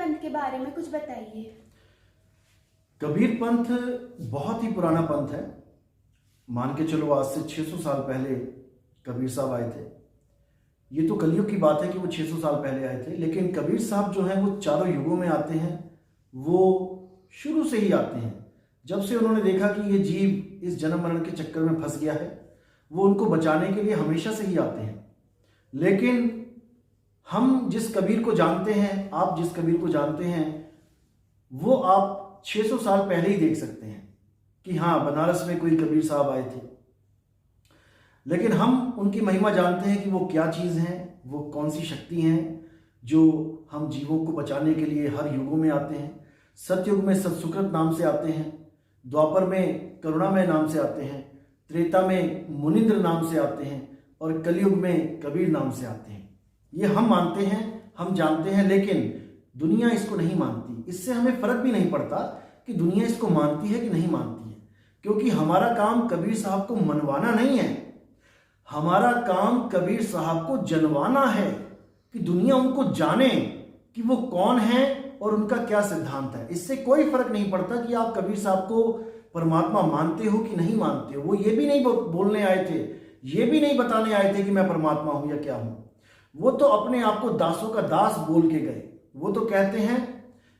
पंथ के बारे में कुछ बताइए। कबीर पंथ बहुत ही पुराना पंथ है। मान के चलो आज से 600 साल पहले कबीर साहब आए थे। ये तो कलयुग की बात है कि वो 600 साल पहले आए थे, लेकिन कबीर साहब जो हैं वो चारों युगों में आते हैं। वो शुरू से ही आते हैं। जब से उन्होंने देखा कि ये जीव इस जन्म मरण के चक्कर में फंस गया है, वो उनको बचाने के लिए हमेशा से ही आते हैं। लेकिन हम जिस कबीर को जानते हैं, आप जिस कबीर को जानते हैं, वो आप 600 साल पहले ही देख सकते हैं कि हाँ, बनारस में कोई कबीर साहब आए थे। लेकिन हम उनकी महिमा जानते हैं कि वो क्या चीज़ हैं, वो कौन सी शक्ति हैं जो हम जीवों को बचाने के लिए हर युगों में आते हैं। सतयुग में सत्सुकृत नाम से आते हैं, द्वापर में करुणामय नाम से आते हैं, त्रेता में मुनिंद्र नाम से आते हैं और कलयुग में कबीर नाम से आते हैं। ये हम मानते हैं, हम जानते हैं, लेकिन दुनिया इसको नहीं मानती। इससे हमें फर्क भी नहीं पड़ता कि दुनिया इसको मानती है कि नहीं मानती है, क्योंकि हमारा काम कबीर साहब को मनवाना नहीं है। हमारा काम कबीर साहब को जनवाना है कि दुनिया उनको जाने कि वो कौन है और उनका क्या सिद्धांत है। इससे कोई फर्क नहीं पड़ता कि आप कबीर साहब को परमात्मा मानते हो कि नहीं मानते हो। वो ये भी नहीं बोलने आए थे, ये भी नहीं बताने आए थे कि मैं परमात्मा हूं या क्या हूं। वो तो अपने आप को दासों का दास बोल के गए। वो तो कहते हैं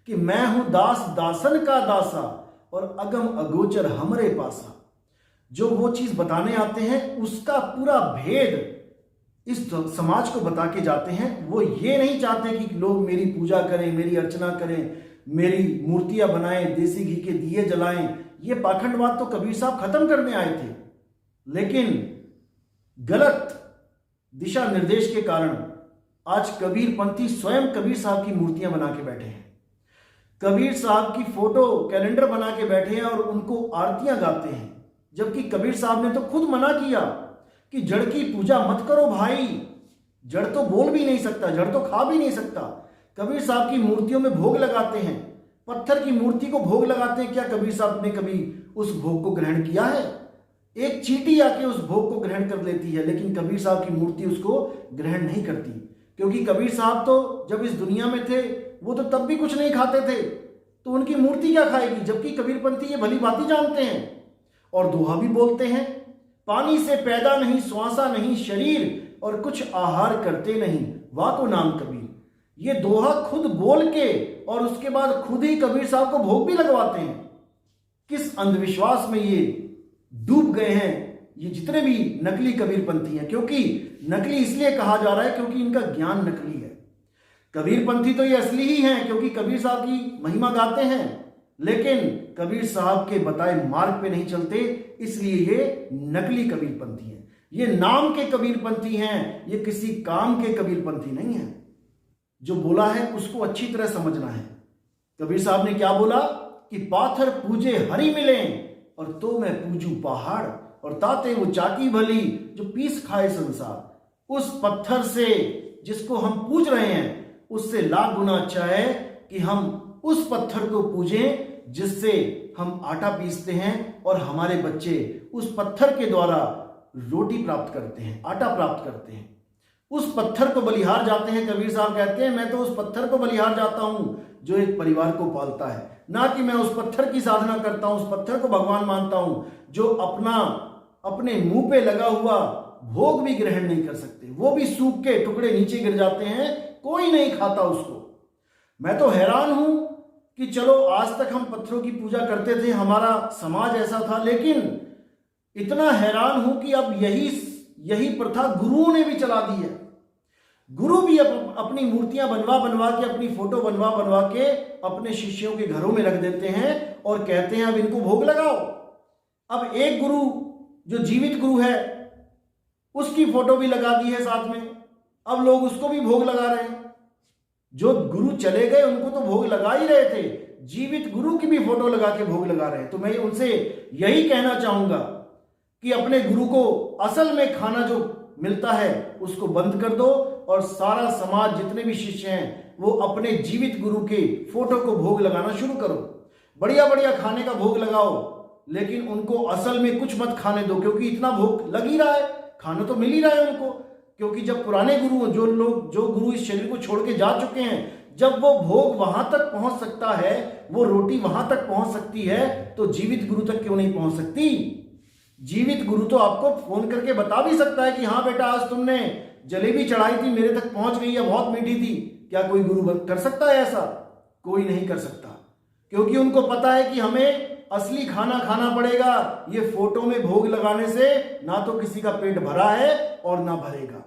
कि मैं हूं दास दासन का दासा और अगम अगोचर हमरे पासा। जो वो चीज बताने आते हैं उसका पूरा भेद इस समाज को बता के जाते हैं। वो ये नहीं चाहते कि लोग मेरी पूजा करें, मेरी अर्चना करें, मेरी मूर्तियां बनाएं, देसी घी के दिए जलाएं। ये पाखंडवाद तो कबीर साहब खत्म करने आए थे, लेकिन गलत दिशा निर्देश के कारण आज कबीर पंथी स्वयं कबीर साहब की मूर्तियां बना के बैठे हैं, कबीर साहब की फोटो कैलेंडर बना के बैठे हैं और उनको आरतियां गाते हैं। जबकि कबीर साहब ने तो खुद मना किया कि जड़ की पूजा मत करो भाई। जड़ तो बोल भी नहीं सकता, जड़ तो खा भी नहीं सकता। कबीर साहब की मूर्तियों में भोग लगाते हैं, पत्थर की मूर्ति को भोग लगाते हैं। क्या कबीर साहब ने कभी उस भोग को ग्रहण किया है? एक चींटी आके उस भोग को ग्रहण कर लेती है, लेकिन कबीर साहब की मूर्ति उसको ग्रहण नहीं करती, क्योंकि कबीर साहब तो जब इस दुनिया में थे वो तो तब भी कुछ नहीं खाते थे, तो उनकी मूर्ति क्या खाएगी? जबकि कबीरपंथी ये भली बात जानते हैं और दोहा भी बोलते हैं, पानी से पैदा नहीं श्वासा नहीं शरीर और कुछ आहार करते नहीं वाको नाम कबीर। ये दोहा खुद बोल के और उसके बाद खुद ही कबीर साहब को भोग भी लगवाते हैं। किस अंधविश्वास में ये डूब गए हैं ये जितने भी नकली कबीरपंथी हैं। क्योंकि नकली इसलिए कहा जा रहा है क्योंकि इनका ज्ञान नकली है। कबीरपंथी तो ये असली ही हैं, क्योंकि कबीर साहब की महिमा गाते हैं, लेकिन कबीर साहब के बताए मार्ग पे नहीं चलते, इसलिए ये नकली कबीरपंथी हैं। ये नाम के कबीरपंथी हैं, ये किसी काम के कबीरपंथी नहीं हैं। जो बोला है उसको अच्छी तरह समझना है। कबीर साहब ने क्या बोला कि पाथर पूजे हरि मिले और तो मैं पूजू पहाड़, और ताते वो चाकी भली जो पीस खाए संसार। उस पत्थर से जिसको हम पूज रहे हैं उससे लाख गुना अच्छा है कि हम उस पत्थर को पूजें जिससे हम आटा पीसते हैं और हमारे बच्चे उस पत्थर के द्वारा रोटी प्राप्त करते हैं, आटा प्राप्त करते हैं। उस पत्थर को बलिहार जाते हैं। कबीर साहब कहते हैं मैं तो उस पत्थर को बलिहार जाता हूं जो एक परिवार को पालता है, ना कि मैं उस पत्थर की साधना करता हूं, उस पत्थर को भगवान मानता हूं जो अपने मुंह पे लगा हुआ भोग भी ग्रहण नहीं कर सकते। वो भी सूख के टुकड़े नीचे गिर जाते हैं, कोई नहीं खाता उसको। मैं तो हैरान हूं कि चलो आज तक हम पत्थरों की पूजा करते थे, हमारा समाज ऐसा था, लेकिन इतना हैरान हूं कि अब यही प्रथा गुरुओं ने भी चला दी है। गुरु भी अपनी मूर्तियां बनवा के, अपनी फोटो बनवा के अपने शिष्यों के घरों में रख देते हैं और कहते हैं अब इनको भोग लगाओ। अब एक गुरु जो जीवित गुरु है उसकी फोटो भी लगा दी है साथ में, अब लोग उसको भी भोग लगा रहे हैं। जो गुरु चले गए उनको तो भोग लगा ही रहे थे, जीवित गुरु की भी फोटो लगा के भोग लगा रहे हैं। तो मैं उनसे यही कहना चाहूंगा कि अपने गुरु को असल में खाना जो मिलता है उसको बंद कर दो और सारा समाज जितने भी शिष्य हैं वो अपने जीवित गुरु के फोटो को भोग लगाना शुरू करो। बढ़िया बढ़िया खाने का भोग लगाओ, लेकिन उनको असल में कुछ मत खाने दो, क्योंकि इतना भोग लग ही रहा है, खाना तो मिल ही रहा है उनको। क्योंकि जब पुराने गुरु जो गुरु इस शरीर को छोड़ के जा चुके हैं, जब वो भोग वहां तक पहुंच सकता है, वो रोटी वहां तक पहुंच सकती है, तो जीवित गुरु तक क्यों नहीं पहुंच सकती? जीवित गुरु तो आपको फोन करके बता भी सकता है कि हाँ बेटा, आज तुमने जलेबी चढ़ाई थी, मेरे तक पहुंच गई है, बहुत मीठी थी। क्या कोई गुरु कर सकता है ऐसा? कोई नहीं कर सकता, क्योंकि उनको पता है कि हमें असली खाना खाना पड़ेगा। ये फोटो में भोग लगाने से ना तो किसी का पेट भरा है और ना भरेगा।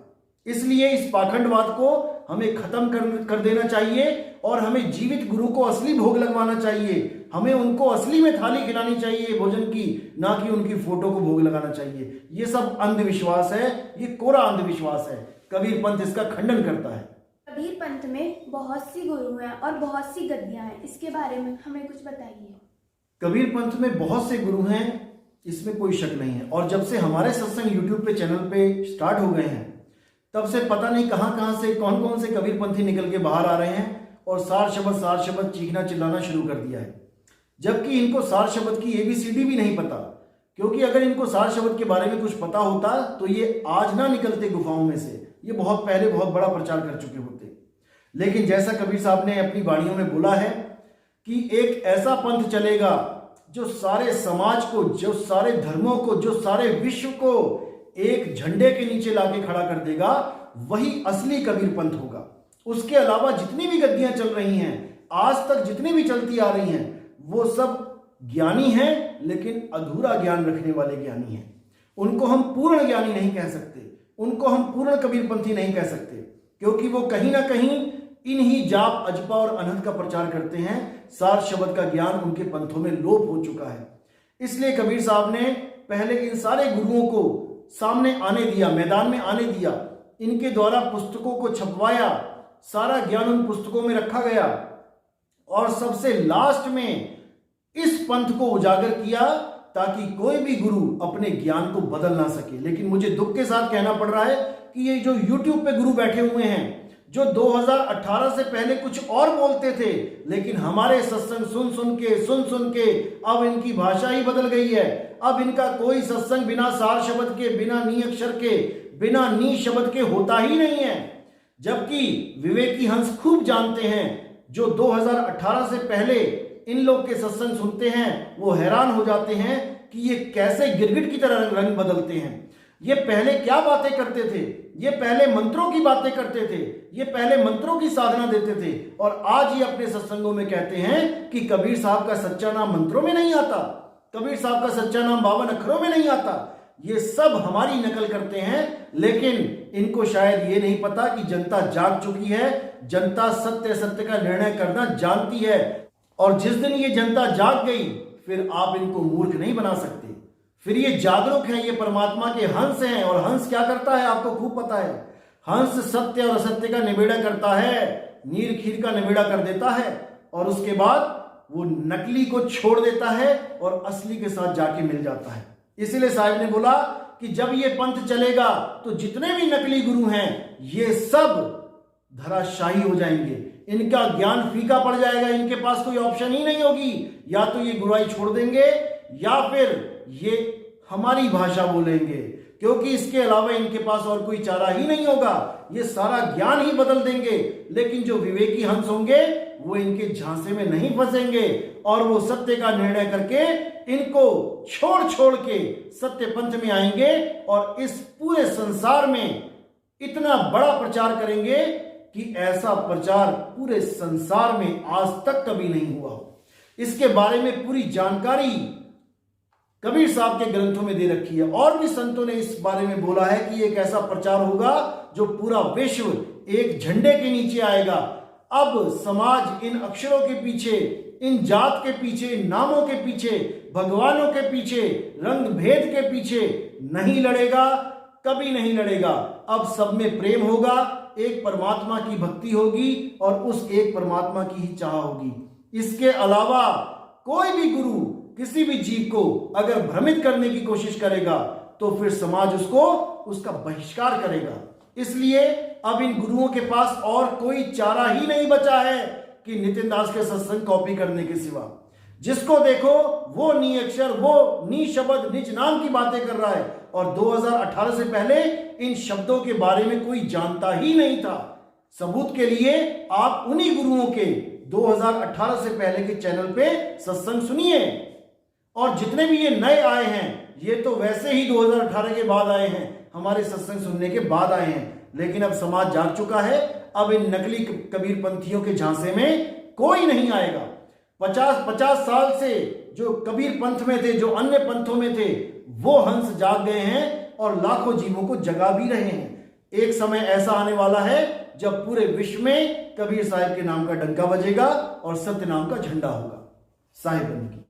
इसलिए इस पाखंडवाद को हमें खत्म कर देना चाहिए और हमें जीवित गुरु को असली भोग लगवाना चाहिए। हमें उनको असली में थाली खिलानी चाहिए भोजन की, ना कि उनकी फोटो को भोग लगाना चाहिए। ये सब अंधविश्वास है, ये कोरा अंधविश्वास है। कबीर पंथ इसका खंडन करता है। कबीर पंथ में बहुत सी गुरु हैं और बहुत सी गद्दियां हैं, इसके बारे में हमें कुछ बताइए। कबीर पंथ में बहुत से गुरु हैं, इसमें कोई शक नहीं है। और जब से हमारे सत्संग यूट्यूब पे चैनल पे स्टार्ट हो गए हैं, तब से पता नहीं कहां से कौन कौन से कबीर पंथी निकल के बाहर आ रहे हैं और सार शब्द चीखना चिल्लाना शुरू कर दिया है। जबकि इनको सार शब्द की ABCD भी नहीं पता, क्योंकि अगर इनको सार शब्द के बारे में कुछ पता होता तो ये आज ना निकलते गुफाओं में से, ये बहुत पहले बहुत बड़ा प्रचार कर चुके होते। लेकिन जैसा कबीर साहब ने अपनी वाणियों में बोला है कि एक ऐसा पंथ चलेगा जो सारे समाज को, जो सारे धर्मों को, जो सारे विश्व को एक झंडे के नीचे लाके खड़ा कर देगा, वही असली कबीर पंथ होगा। उसके अलावा जितनी भी गद्दियां चल रही हैं, आज तक जितनी भी चलती आ रही हैं, वो सब ज्ञानी हैं, लेकिन अधूरा ज्ञान रखने वाले ज्ञानी हैं। उनको हम पूर्ण ज्ञानी नहीं कह सकते, उनको हम पूर्ण कबीरपंथी नहीं कह सकते, क्योंकि वो कहीं ना कहीं इन्हीं जाप अजपा और अनहद का प्रचार करते हैं। सार शब्द का ज्ञान उनके पंथों में लोप हो चुका है। इसलिए कबीर साहब ने पहले इन सारे गुरुओं को सामने आने दिया, मैदान में आने दिया, इनके द्वारा पुस्तकों को छपवाया, सारा ज्ञान उन पुस्तकों में रखा गया और सबसे लास्ट में इस पंथ को उजागर किया ताकि कोई भी गुरु अपने ज्ञान को बदल ना सके। लेकिन मुझे दुख के साथ कहना पड़ रहा है कि ये जो YouTube पे गुरु बैठे हुए हैं, जो 2018 से पहले कुछ और बोलते थे, लेकिन हमारे सत्संग सुन सुन के अब इनकी भाषा ही बदल गई है। अब इनका कोई सत्संग बिना सार शब्द के, बिना नी अक्षर के, बिना नी शब्द के होता ही नहीं है। जबकि विवेकी हंस खूब जानते हैं, जो 2018 से पहले इन लोग के सत्संग सुनते हैं, वो हैरान हो जाते हैं कि ये कैसे गिरगिट की तरह रंग बदलते हैं। ये पहले क्या बातें करते थे, ये पहले मंत्रों की बातें करते थे, ये पहले मंत्रों की साधना देते थे, और आज ये अपने सत्संगों में कहते हैं कि कबीर साहब का सच्चा नाम मंत्रों में नहीं आता, कबीर साहब का सच्चा नाम 52 अक्षरों में नहीं आता। ये सब हमारी नकल करते हैं, लेकिन इनको शायद ये नहीं पता कि जनता जाग चुकी है, जनता सत्य का निर्णय करना जानती है, और जिस दिन ये जनता जाग गई, फिर आप इनको मूर्ख नहीं बना सकते। फिर ये जागरूक हैं, ये परमात्मा के हंस हैं। और हंस क्या करता है आपको खूब पता है। हंस सत्य और असत्य का निबेड़ा करता है, नीर खीर का निबेड़ा कर देता है, और उसके बाद वो नकली को छोड़ देता है और असली के साथ जाके मिल जाता है। इसीलिए साहब ने बोला कि जब ये पंथ चलेगा तो जितने भी नकली गुरु हैं, ये सब धराशायी हो जाएंगे, इनका ज्ञान फीका पड़ जाएगा, इनके पास कोई ऑप्शन ही नहीं होगी। या तो ये गुरुआई छोड़ देंगे या फिर ये हमारी भाषा बोलेंगे, क्योंकि इसके अलावा इनके पास और कोई चारा ही नहीं होगा। ये सारा ज्ञान ही बदल देंगे। लेकिन जो विवेकी हंस होंगे वो इनके झांसे में नहीं फंसेंगे, और वो सत्य का निर्णय करके इनको छोड़ के सत्य पंथ में आएंगे, और इस पूरे संसार में इतना बड़ा प्रचार करेंगे कि ऐसा प्रचार पूरे संसार में आज तक कभी नहीं हुआ हो। इसके बारे में पूरी जानकारी कबीर साहब के ग्रंथों में दे रखी है, और भी संतों ने इस बारे में बोला है कि एक ऐसा प्रचार होगा जो पूरा विश्व एक झंडे के नीचे आएगा। अब समाज इन अक्षरों के पीछे, इन जात के पीछे, इन नामों के पीछे, भगवानों के पीछे, रंग भेद के पीछे नहीं लड़ेगा, कभी नहीं लड़ेगा। अब सब में प्रेम होगा, एक परमात्मा की भक्ति होगी और उस एक परमात्मा की ही चाह होगी। इसके अलावा कोई भी गुरु किसी भी जीव को अगर भ्रमित करने की कोशिश करेगा तो फिर समाज उसका बहिष्कार करेगा। इसलिए अब इन गुरुओं के पास और कोई चारा ही नहीं बचा है कि नितिन दास के सत्संग कॉपी करने के सिवा। जिसको देखो वो नी अक्षर, वो नी शब्द, निज नाम की बातें कर रहा है, और 2018 से पहले इन शब्दों के बारे में कोई जानता ही नहीं था। सबूत के लिए आप उन्हीं गुरुओं के 2018 से पहले के चैनल पे सत्संग सुनिए। और जितने भी ये नए आए हैं, ये तो वैसे ही 2018 के बाद आए हैं, हमारे सत्संग सुनने के बाद आए हैं। लेकिन अब समाज जाग चुका है, अब इन नकली कबीरपंथियों के झांसे में कोई नहीं आएगा। 50 साल से जो कबीर पंथ में थे, जो अन्य पंथों में थे, वो हंस जाग गए हैं और लाखों जीवों को जगा भी रहे हैं। एक समय ऐसा आने वाला है जब पूरे विश्व में कबीर साहिब के नाम का डंका बजेगा और सत्य नाम का झंडा होगा। साहिब बंद की।